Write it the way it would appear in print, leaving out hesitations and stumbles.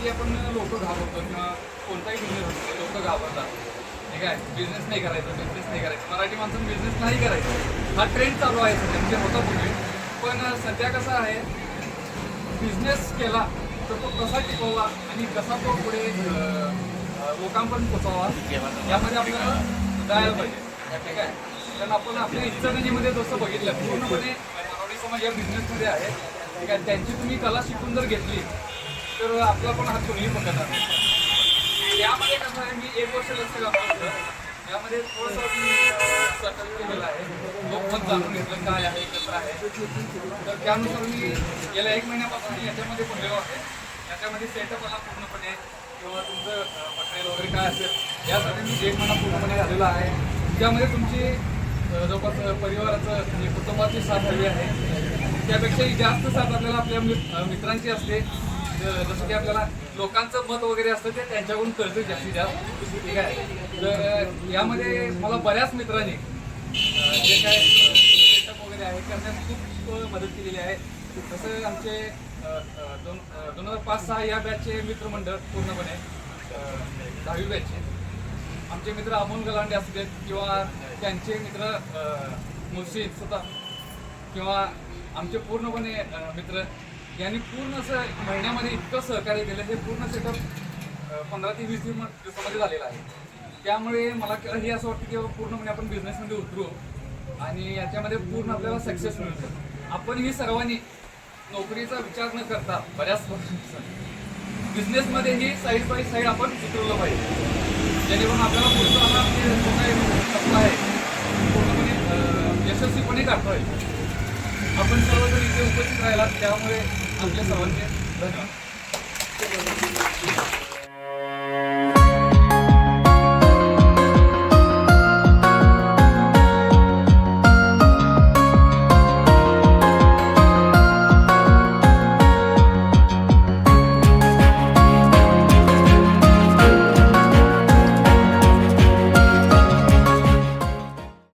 की आपण लोक घाबरतो किंवा कोणताही बिझनेस असतो लोक घाबरतात, ठीक आहे, बिझनेस नाही करायचं, मराठी माणसानं बिझनेस नाही करायचं, हा ट्रेंड चालू आहे सध्या, म्हणजे होता पूर्वी. पण सध्या कसं आहे, बिझनेस केला तर तो कसा टिकवावा आणि कसा तो पुढे लोकांपर्यंत पोचावा यामध्ये आपल्याला जायला पाहिजे, ठीक आहे. कारण आपण आपल्या इचलकरंजीमध्ये जसं बघितलं पूर्णपणे मारवाडी समाज या बिझनेसमध्ये आहे, ठीक आहे. त्यांची तुम्ही कला शिकून जर घेतली तर आपला पण हात कोणीही पकडणार नाही. यामध्ये कसं आहे, मी 1 वर्ष लक्ष घातलं, यामध्ये थोडंसं मी सर्कल केलेलं आहे, लोकमत जाणून घेतलं काय आहे कसं आहे. तर त्यानुसार मी गेल्या 1 महिन्यापासून याच्यामध्ये बोललेलो आहे. याच्यामध्ये सेटअप आला पूर्णपणे किंवा तुमचं मटेरियल वगैरे काय असेल यासाठी मी 1 महिना पूर्णपणे झालेला आहे. त्यामध्ये तुमची जवळपास परिवाराचं म्हणजे कुटुंबाची साथ हवी आहे. त्यापेक्षाही जास्त साथ आपल्याला आपल्या मित्रांची असते. जसं की आपल्याला लोकांचं मत वगैरे असतं ते त्यांच्याकडून कळतं जास्तीत जास्त, ठीक आहे. तर यामध्ये मला बऱ्याच मित्रांनी जे काय सेटअप वगैरे आहे करण्यास खूप मदत केलेली आहे. तसं आमचे 2005-06 या बॅचचे मित्रमंडळ पूर्णपणे 10वी बॅचचे आमचे मित्र अमोल गलांडे असू देत किंवा त्यांचे मित्र मुर्शिद सुद्धा किंवा आमचे पूर्णपणे मित्र यांनी पूर्ण असं महिन्यामध्ये इतकं सहकार्य केलं. हे पूर्ण सेटअप 15 ते 20 दिवसामध्ये झालेलं आहे. त्यामुळे मला हे असं वाटतं की पूर्णपणे आपण बिझनेसमध्ये उतरू आणि याच्यामध्ये पूर्ण आपल्याला सक्सेस मिळू शकतो. आपणही सर्वांनी नोकरीचा विचार न करता बऱ्याच बिझनेसमध्येही साईड बाय साईड आपण उतरवलं पाहिजे, जेणेकरून आपल्याला पुढचा जो काही टप्पा आहे पूर्णपणे यशस्वीपणे गाठता येईल. आपण सर्वजण इथे उपस्थित राहिलात त्यामुळे आपल्या सर्वांचे धन्यवाद.